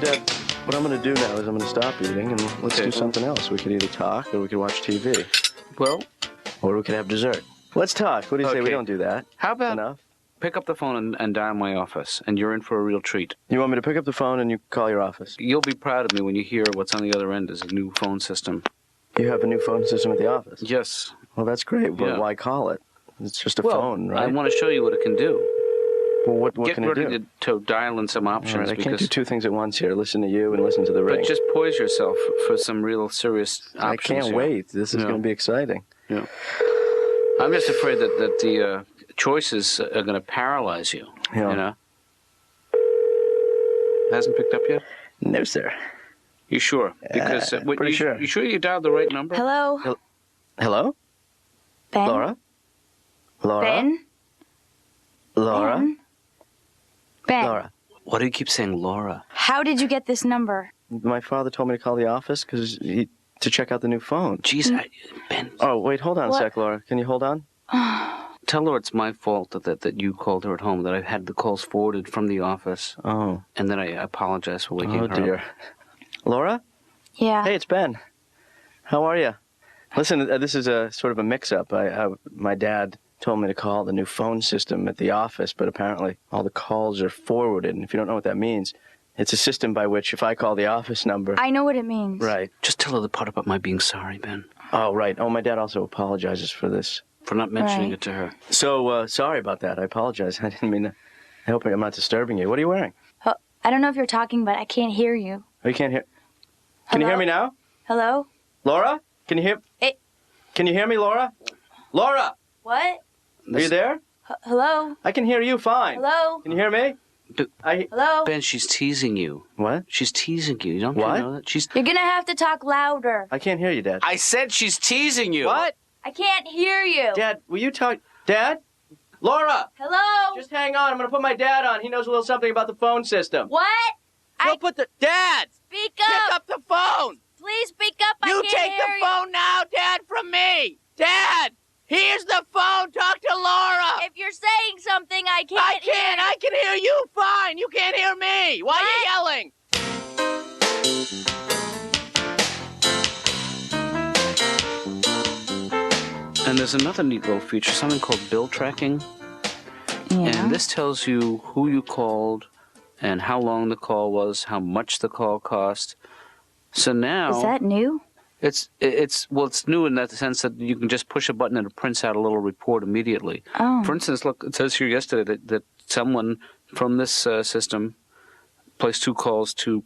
Dad, what I'm going to do now is I'm going to stop eating and let's do something else. We could either talk or we could watch TV. Well? Or we could have dessert. Let's talk. What do you say? We don't do that. How about enough? Pick up the phone and dial my office, and you're in for a real treat. You want me to pick up the phone and you call your office? You'll be proud of me when you hear what's on the other end is a new phone system. You have a new phone system at the office? Yes. Well, that's great, but why call it? It's just a phone, right? I want to show you what it can do. Well, what can it do? Get ready to dial in some options. Right, I can't do two things at once here. Listen to you and listen to the ring. But just poise yourself for some real serious options. I can't wait. This is going to be exciting. Yeah. I'm just afraid that the choices are going to paralyze you. Yeah. You know? It hasn't picked up yet? No, sir. You sure? Because pretty sure. You sure you dialed the right number? Hello? Hello? Ben? Laura? Laura? Ben? Laura? Ben? Laura. Why do you keep saying Laura? How did you get this number? My father told me to call the office to check out the new phone. Jeez, Ben. Oh, wait, hold on a sec, Laura. Can you hold on? Tell her it's my fault that you called her at home, that I had the calls forwarded from the office. Oh. And then I apologize for waking her up. Oh, dear. Laura? Yeah? Hey, it's Ben. How are you? Listen, this is a sort of a mix-up. My dad told me to call the new phone system at the office, but apparently all the calls are forwarded. And if you don't know what that means, it's a system by which if I call the office number... I know what it means. Right. Just tell her the part about my being sorry, Ben. Oh, right. Oh, my dad also apologizes for this. For not mentioning it to her. So, sorry about that. I apologize. I didn't mean to... I hope I'm not disturbing you. What are you wearing? I don't know if you're talking, but I can't hear you. Oh, you can't hear... Can you hear me now? Hello? Laura? Can you hear... Can you hear me, Laura? Laura! What? Are you there? Hello? I can hear you fine. Hello? Can you hear me? Hello? Ben, she's teasing you. What? She's teasing you. You don't know that? You're gonna have to talk louder. I can't hear you, Dad. I said she's teasing you. What? I can't hear you. Dad, will you talk... Dad? Laura! Hello? Just hang on. I'm going to put my dad on. He knows a little something about the phone system. What? Don't put the... Dad! Speak up! Pick up the phone! Please speak up. I You can't take hear the phone now, Dad, from me! Dad! Here's the phone! Talk to Laura! If you're saying something, I can't I can't! I can hear you fine! You can't hear me! Why are you yelling? And there's another neat little feature, something called bill tracking. Yeah. And this tells you who you called and how long the call was, how much the call cost. So now... Is that new? It's new in that sense that you can just push a button and it prints out a little report immediately. Oh. For instance, look, it says here yesterday that someone from this system placed 2 calls to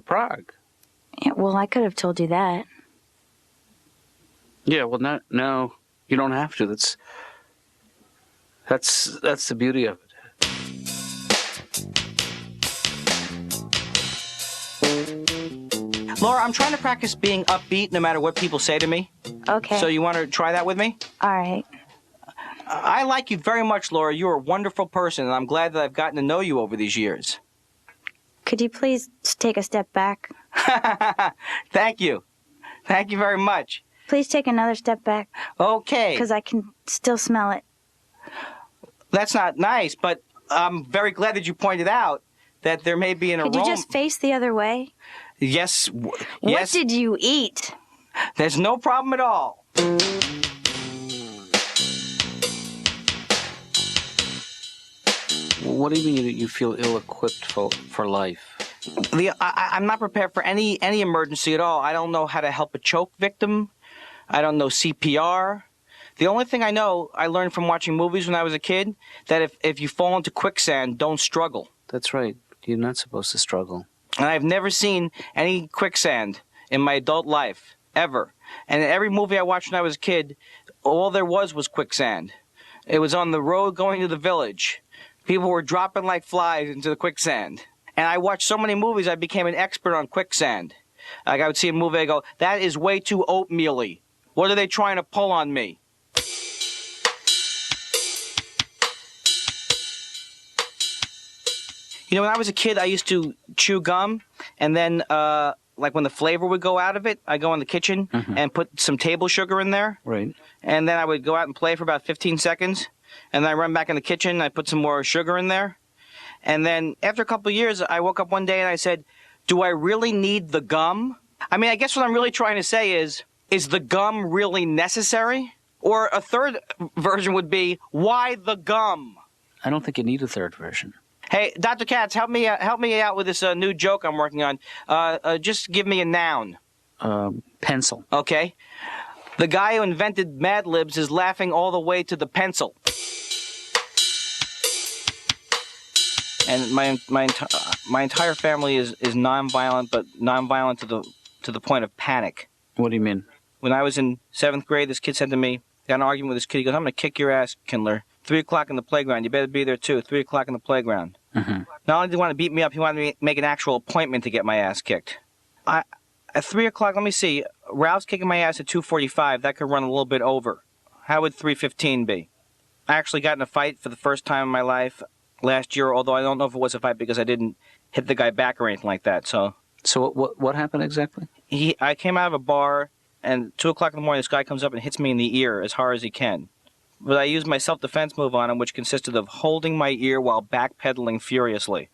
Prague. Yeah, well, I could have told you that. Yeah, well, now you don't have to. That's the beauty of it. Laura, I'm trying to practice being upbeat no matter what people say to me. Okay. So you want to try that with me? All right. I like you very much, Laura. You're a wonderful person, and I'm glad that I've gotten to know you over these years. Could you please take a step back? Thank you. Thank you very much. Please take another step back. Okay. Because I can still smell it. That's not nice, but I'm very glad that you pointed out that there may be an aroma. Could you just face the other way? Yes. What did you eat? There's no problem at all. What do you mean you feel ill-equipped for life? I'm not prepared for any emergency at all. I don't know how to help a choke victim. I don't know CPR. The only thing I know, I learned from watching movies when I was a kid, that if you fall into quicksand, don't struggle. That's right. You're not supposed to struggle. And I've never seen any quicksand in my adult life, ever. And in every movie I watched when I was a kid, all there was quicksand. It was on the road going to the village. People were dropping like flies into the quicksand. And I watched so many movies, I became an expert on quicksand. Like I would see a movie, I go, that is way too oatmeal-y. What are they trying to pull on me? You know, when I was a kid, I used to chew gum, and then, like when the flavor would go out of it, I'd go in the kitchen and put some table sugar in there. Right. And then I would go out and play for about 15 seconds, and then I run back in the kitchen, and I put some more sugar in there. And then after a couple of years, I woke up one day and I said, do I really need the gum? I mean, I guess what I'm really trying to say is the gum really necessary? Or a third version would be, why the gum? I don't think you need a third version. Hey, Dr. Katz, help me out with this new joke I'm working on. Just give me a noun. Pencil. Okay. The guy who invented Mad Libs is laughing all the way to the pencil. And my entire family is nonviolent, but nonviolent to the point of panic. What do you mean? When I was in 7th grade, this kid said to me, got an argument with this kid. He goes, "I'm going to kick your ass, Kindler. 3 o'clock in the playground. You better be there too. 3 o'clock in the playground." Mm-hmm. Not only did he want to beat me up, he wanted me to make an actual appointment to get my ass kicked. At 3 o'clock, let me see. Ralph's kicking my ass at 2:45. That could run a little bit over. How would 3:15 be? I actually got in a fight for the first time in my life last year, although I don't know if it was a fight because I didn't hit the guy back or anything like that. So what happened exactly? I came out of a bar, and 2 o'clock in the morning, this guy comes up and hits me in the ear as hard as he can. But I used my self-defense move on him, which consisted of holding my ear while backpedaling furiously.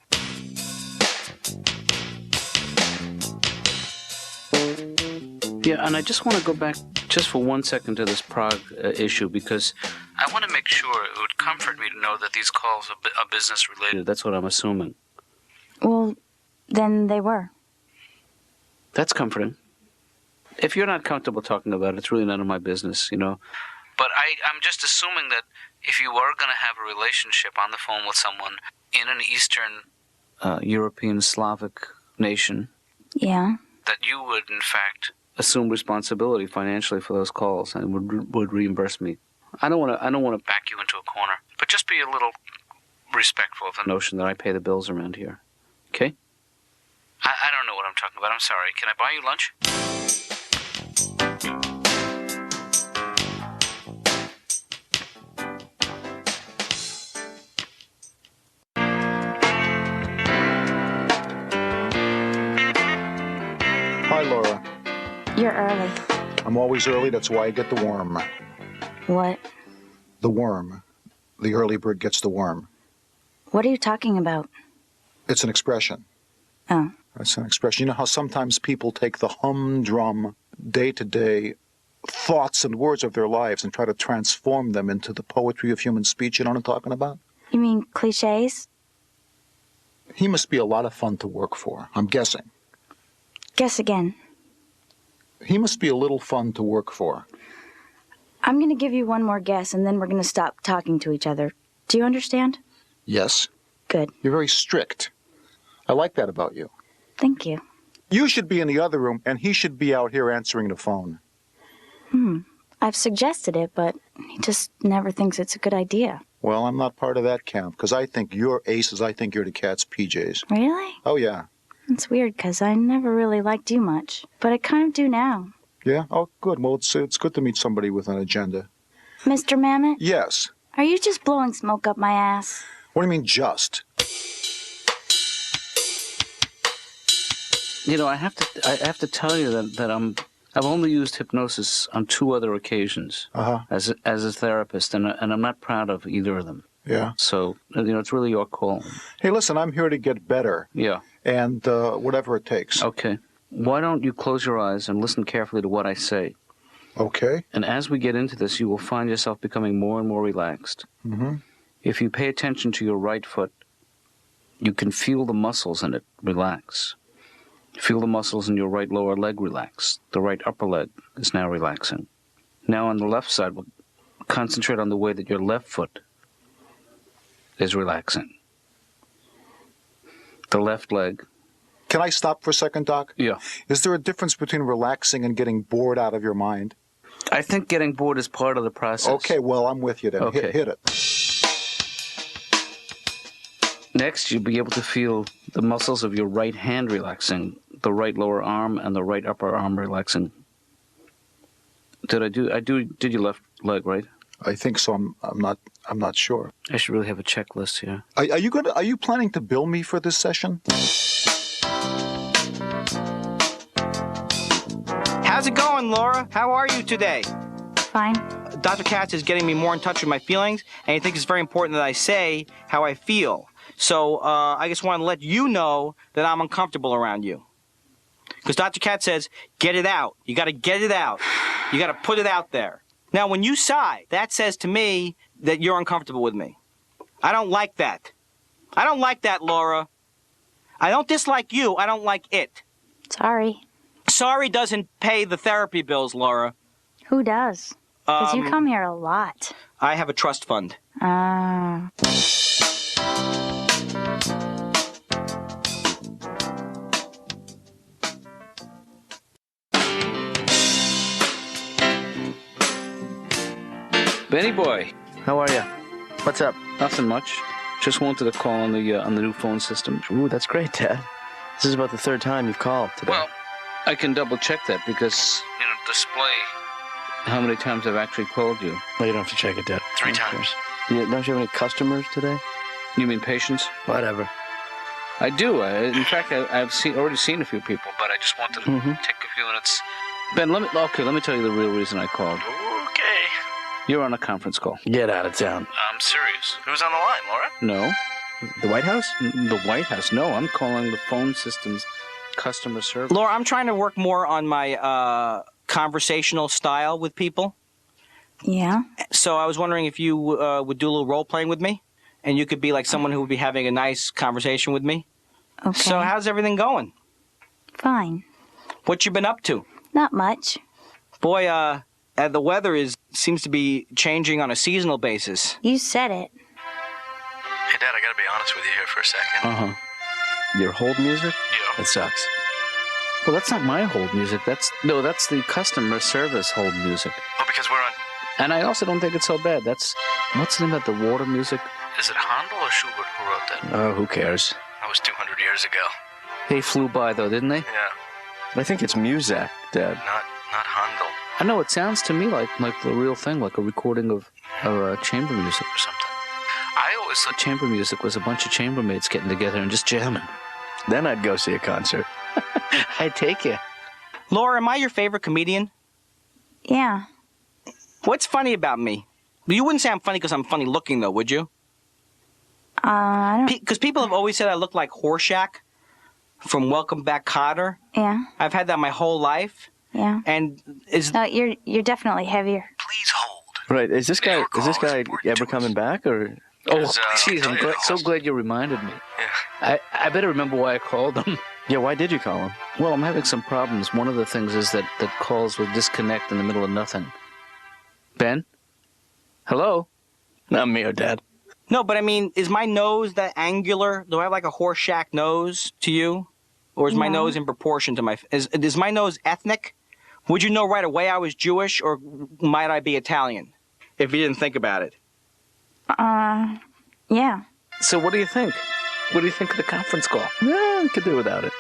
Yeah, and I just want to go back just for 1 second to this Prague issue, because I want to make sure it would comfort me to know that these calls are business related. That's what I'm assuming. Well, then they were. That's comforting. If you're not comfortable talking about it, it's really none of my business, you know. But I'm just assuming that if you were going to have a relationship on the phone with someone in an Eastern European Slavic nation, Yeah. that you would, in fact, assume responsibility financially for those calls and would reimburse me. I don't want to back you into a corner, but just be a little respectful of the notion that I pay the bills around here. Okay? I don't know what I'm talking about. I'm sorry. Can I buy you lunch? Hi, Laura. You're early. I'm always early. That's why I get the worm. What? The worm. The early bird gets the worm. What are you talking about? It's an expression. Oh. It's an expression. You know how sometimes people take the humdrum, day-to-day thoughts and words of their lives and try to transform them into the poetry of human speech? You know what I'm talking about? You mean cliches? He must be a lot of fun to work for. I'm guessing. Guess again. He must be a little fun to work for. I'm going to give you one more guess, and then we're going to stop talking to each other. Do you understand? Yes. Good. You're very strict. I like that about you. Thank you. You should be in the other room, and he should be out here answering the phone. I've suggested it, but he just never thinks it's a good idea. Well, I'm not part of that camp, because I think you're aces. I think you're the Cat's PJs. Really? Oh, yeah. It's weird, because I never really liked you much. But I kind of do now. Yeah? Oh, good. Well, it's good to meet somebody with an agenda. Mr. Mamet? Yes. Are you just blowing smoke up my ass? What do you mean, just? You know, I have to tell you that I've only used hypnosis on 2 other occasions as a therapist, and I'm not proud of either of them. Yeah. So, you know, it's really your call. Hey, listen, I'm here to get better. Yeah. And whatever it takes. Okay. Why don't you close your eyes and listen carefully to what I say? Okay. And as we get into this, you will find yourself becoming more and more relaxed. Mm-hmm. If you pay attention to your right foot, you can feel the muscles in it relax. Feel the muscles in your right lower leg relax. The right upper leg is now relaxing. Now on the left side, we'll concentrate on the way that your left foot is relaxing. The left leg. Can I stop for a second, Doc? Yeah. Is there a difference between relaxing and getting bored out of your mind? I think getting bored is part of the process. Okay, well, I'm with you then. Okay. Hit it. Next, you'll be able to feel the muscles of your right hand relaxing, the right lower arm and the right upper arm relaxing. Did your left leg, right? I think so. I'm not sure. I should really have a checklist here. Are you planning to bill me for this session? How's it going, Laura? How are you today? Fine. Dr. Katz is getting me more in touch with my feelings, and he thinks it's very important that I say how I feel. So I just want to let you know that I'm uncomfortable around you. Because Dr. Katz says, get it out. You got to get it out. You got to put it out there. Now, when you sigh, that says to me that you're uncomfortable with me. I don't like that. I don't like that, Laura. I don't dislike you. I don't like it. Sorry. Sorry doesn't pay the therapy bills, Laura. Who does? Because you come here a lot. I have a trust fund. Ah. Benny boy, How are you? What's up? nothing much. Just wanted to call on the new phone system. Ooh, that's great, Dad. This is about the third time you've called today. Well, I can double check that because display how many times I've actually called you. Well, you don't have to check it, Dad. 3 times. Yeah, don't you have any customers today? You mean patients? Whatever. I do. In fact, I've already seen a few people, but I just wanted to take a few minutes. Ben, let me tell you the real reason I called. Okay. You're on a conference call. Get out of town. I'm serious. Who's on the line, Laura? No. The White House? The White House. No, I'm calling the phone system's customer service. Laura, I'm trying to work more on my conversational style with people. Yeah? So I was wondering if you would do a little role-playing with me, and you could be like someone who would be having a nice conversation with me. Okay. So how's everything going? Fine. What you been up to? Not much. Boy, the weather seems to be changing on a seasonal basis. You said it. Hey, Dad, I gotta be honest with you here for a second. Uh-huh. Your hold music? Yeah. It sucks. Well, that's not my hold music. That's the customer service hold music. Oh, because we're on... And I also don't think it's so bad. What's the name of the water music? Is it Handel or Schubert who wrote that? Oh, who cares? That was 200 years ago. They flew by, though, didn't they? Yeah. I think it's Muzak, Dad. Not Handel I know, it sounds to me like the real thing, like a recording of chamber music. or something. I always thought... Chamber music was a bunch of chambermaids getting together and just jamming. Then I'd go see a concert. I'd take you. Laura, am I your favorite comedian? Yeah. What's funny about me? You wouldn't say I'm funny because I'm funny looking, though, would you? I don't... Because people have always said I look like Horshack from Welcome Back, Kotter. Yeah. I've had that my whole life. Yeah. And No, you're definitely heavier. Please hold. Right. Is this guy Your call is ever important to coming us. back, or? Oh, Because, jeez, I'll I'm tell you, so glad you reminded me. Yeah. I better remember why I called them. Yeah. Why did you call him? Well, I'm having some problems. One of the things is that calls will disconnect in the middle of nothing. Ben? Hello? Not me or Dad. no, but I mean, is my nose that angular? Do I have like a Horshack nose to you? Or is my No. nose in proportion to my... Is my nose ethnic? Would you know right away I was Jewish, or might I be Italian? If you didn't think about it. Yeah. So what do you think? What do you think of the conference call? Yeah, I could do without it.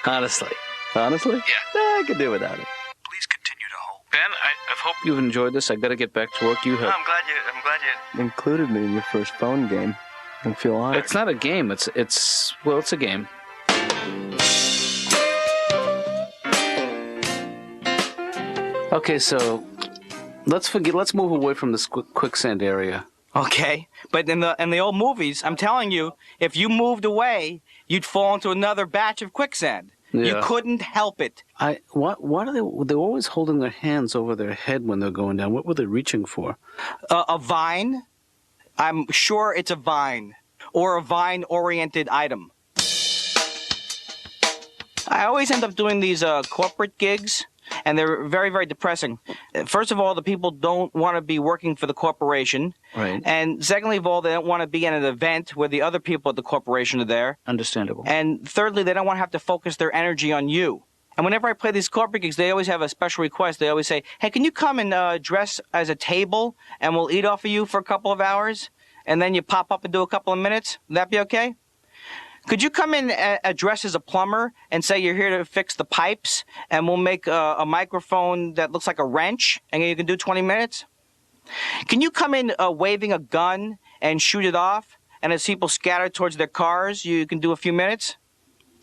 Honestly. Honestly? Yeah. I could do without it. Please continue to hold. Ben, I've hoped... You've enjoyed this. I got to get back to work. You No, have. I'm glad you... Included me in your first phone game. I feel honored. It's not a game. It's a game. Okay, so let's move away from this quicksand area. Okay, but in the old movies, I'm telling you, if you moved away, you'd fall into another batch of quicksand. You Yeah. couldn't help it. Why are they're always holding their hands over their head when they're going down? What were they reaching for? A vine? I'm sure it's a vine, or a vine-oriented item. I always end up doing these corporate gigs, and they're very, very depressing. First of all, the people don't want to be working for the corporation. Right. And secondly of all, they don't want to be in an event where the other people at the corporation are there. Understandable. And thirdly, they don't want to have to focus their energy on you. And whenever I play these corporate gigs, they always have a special request. They always say, hey, can you come and dress as a table, and we'll eat off of you for a couple of hours, and then you pop up and do a couple of minutes? Would that be okay? Could you come in dressed as a plumber and say you're here to fix the pipes, and we'll make a microphone that looks like a wrench, and you can do 20 minutes? Can you come in waving a gun and shoot it off, and as people scatter towards their cars, you can do a few minutes?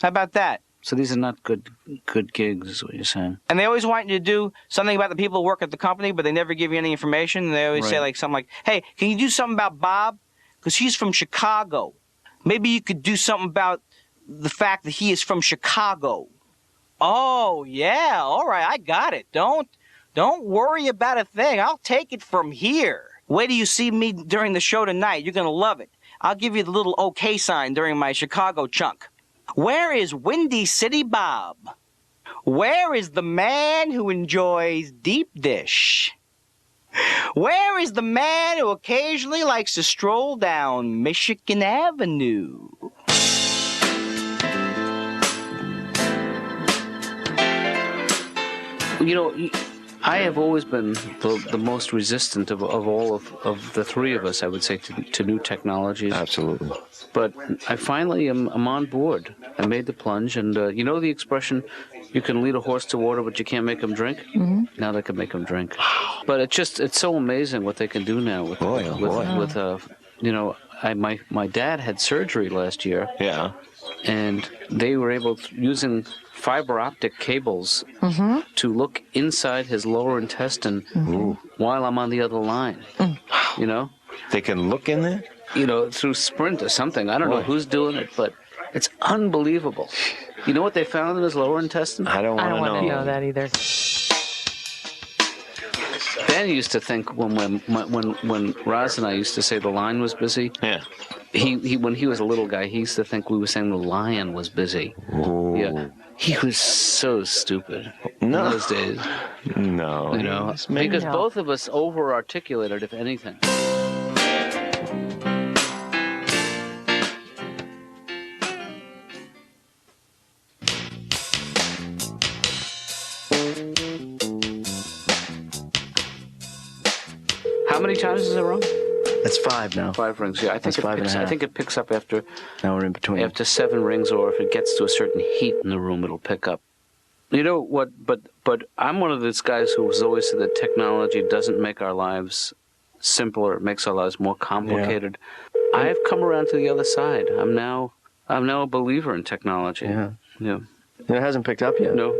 How about that? So these are not good gigs, is what you're saying. And they always want you to do something about the people who work at the company, but they never give you any information. And they always say Right. like something like, hey, can you do something about Bob? Because he's from Chicago. Maybe you could do something about the fact that he is from Chicago. Oh, yeah, all right, I got it. Don't worry about a thing. I'll take it from here. Wait till you see me during the show tonight. You're going to love it. I'll give you the little okay sign during my Chicago chunk. Where is Windy City Bob? Where is the man who enjoys deep dish? Where is the man who occasionally likes to stroll down Michigan Avenue? You know, I have always been the most resistant of all of the three of us, I would say, to new technologies. Absolutely. But I finally am on board. I made the plunge, and you know the expression, you can lead a horse to water, but you can't make him drink? Mm-hmm. Now they can make him drink. But it's so amazing what they can do now with you know, my dad had surgery last year. Yeah. And they were able to, using fiber optic cables, to look inside his lower intestine while I'm on the other line. You know? They can look in there? You know, through Sprint or something. I don't know who's doing it, but it's unbelievable. You know what they found in his lower intestine? I don't want to know that either. Ben used to think when Roz and I used to say the line was busy. Yeah. He when he was a little guy, he used to think we were saying the lion was busy. Ooh. Yeah. He was so stupid in those days. No. You know, because both of us over-articulated, if anything. How many times is it wrong? That's 5 now. 5 rings, yeah. I think I think it picks up after. Now we're in between. After 7 rings, or if it gets to a certain heat in the room, it'll pick up. You know what? But I'm one of those guys who has always said that technology doesn't make our lives simpler; it makes our lives more complicated. Yeah. I have come around to the other side. I'm now a believer in technology. Yeah. Yeah. And it hasn't picked up yet. No.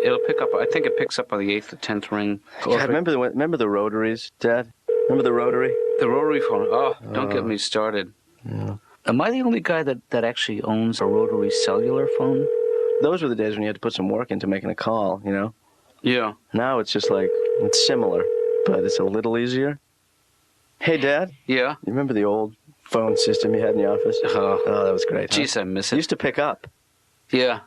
It'll pick up. I think it picks up on the 8th or 10th ring. God, remember the rotaries, Dad? Remember the rotary? The rotary phone. Oh, don't get me started. Yeah. Am I the only guy that actually owns a rotary cellular phone? Those were the days when you had to put some work into making a call, you know? Yeah. Now it's just like, it's similar, but it's a little easier. Hey, Dad? Yeah? You remember the old phone system you had in the office? Oh, that was great. Jeez, huh? I miss it. It used to pick up. Yeah.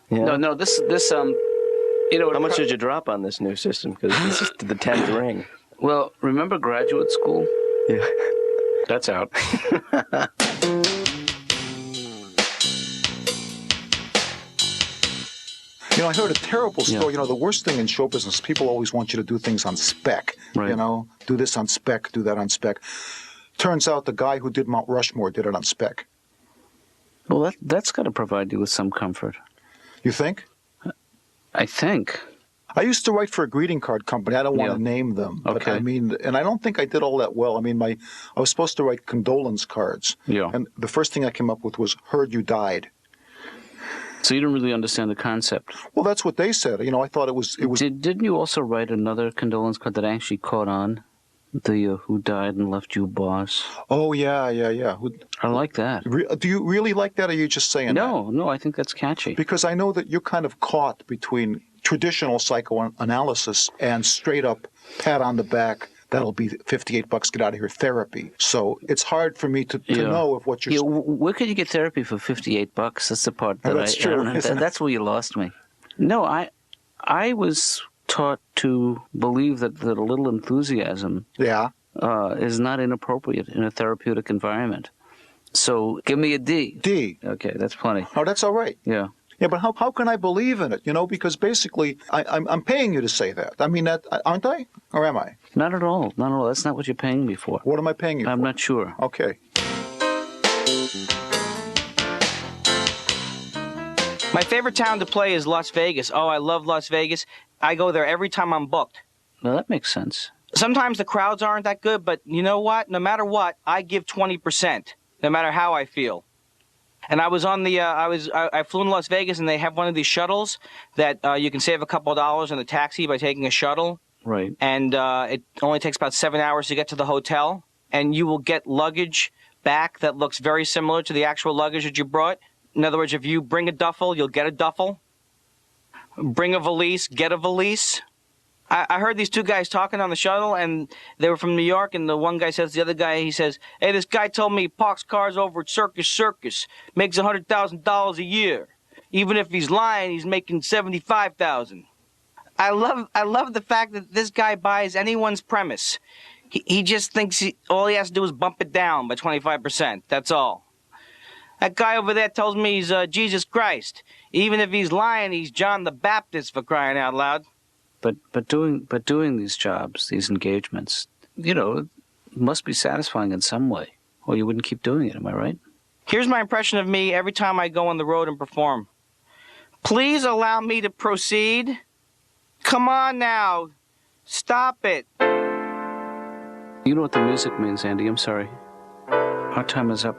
Yeah. No, this you know. How much did you drop on this new system? Because this is the 10th ring. Well, remember graduate school? Yeah. That's out. You know, I heard a terrible story. Yeah. You know, the worst thing in show business, people always want you to do things on spec. Right. You know, do this on spec, do that on spec. Turns out the guy who did Mount Rushmore did it on spec. Well, that's got to provide you with some comfort. You think? I think. I used to write for a greeting card company. I don't want to name them. But okay. I mean, and I don't think I did all that well. I mean, I was supposed to write condolence cards. Yeah. And the first thing I came up with was, heard you died. So you didn't really understand the concept. Well, that's what they said. You know, I thought it was... Didn't you also write another condolence card that actually caught on? The who died and left you boss. Oh, yeah. I like that. Do you really like that, or are you just saying that? No, I think that's catchy. Because I know that you're kind of caught between traditional psychoanalysis and straight-up pat on the back, that'll be $58, get out of here, therapy. So it's hard for me to know if what you're... Yeah, where could you get therapy for $58? That's the part that that's true. That's where you lost me. No, I was taught to believe that a little enthusiasm is not inappropriate in a therapeutic environment. So give me a D. D. Okay, that's plenty. Oh, that's all right. Yeah. Yeah, but how can I believe in it? You know, because basically I'm paying you to say that. I mean, aren't I? Or am I? Not at all. Not at all. That's not what you're paying me for. What am I paying you for? I'm not sure. Okay. My favorite town to play is Las Vegas. Oh, I love Las Vegas. I go there every time I'm booked. Well, that makes sense. Sometimes the crowds aren't that good, but you know what? No matter what, I give 20%, no matter how I feel. And I was on the, I flew in Las Vegas, and they have one of these shuttles that you can save a couple of dollars on the taxi by taking a shuttle. Right. And it only takes about 7 hours to get to the hotel, and you will get luggage back that looks very similar to the actual luggage that you brought. In other words, if you bring a duffel, you'll get a duffel. Bring a valise, get a valise. I heard these two guys talking on the shuttle, and they were from New York, and the one guy says to the other guy, he says, hey, this guy told me he parks cars over at Circus, makes $100,000 a year. Even if he's lying, he's making $75,000. I love the fact that this guy buys anyone's premise. He just thinks all he has to do is bump it down by 25%. That's all. That guy over there tells me he's Jesus Christ. Even if he's lying, he's John the Baptist, for crying out loud. But doing these jobs, these engagements, you know, must be satisfying in some way, or you wouldn't keep doing it. Am I right? Here's my impression of me every time I go on the road and perform. Please allow me to proceed. Come on now. Stop it. You know what the music means, Andy. I'm sorry. Our time is up.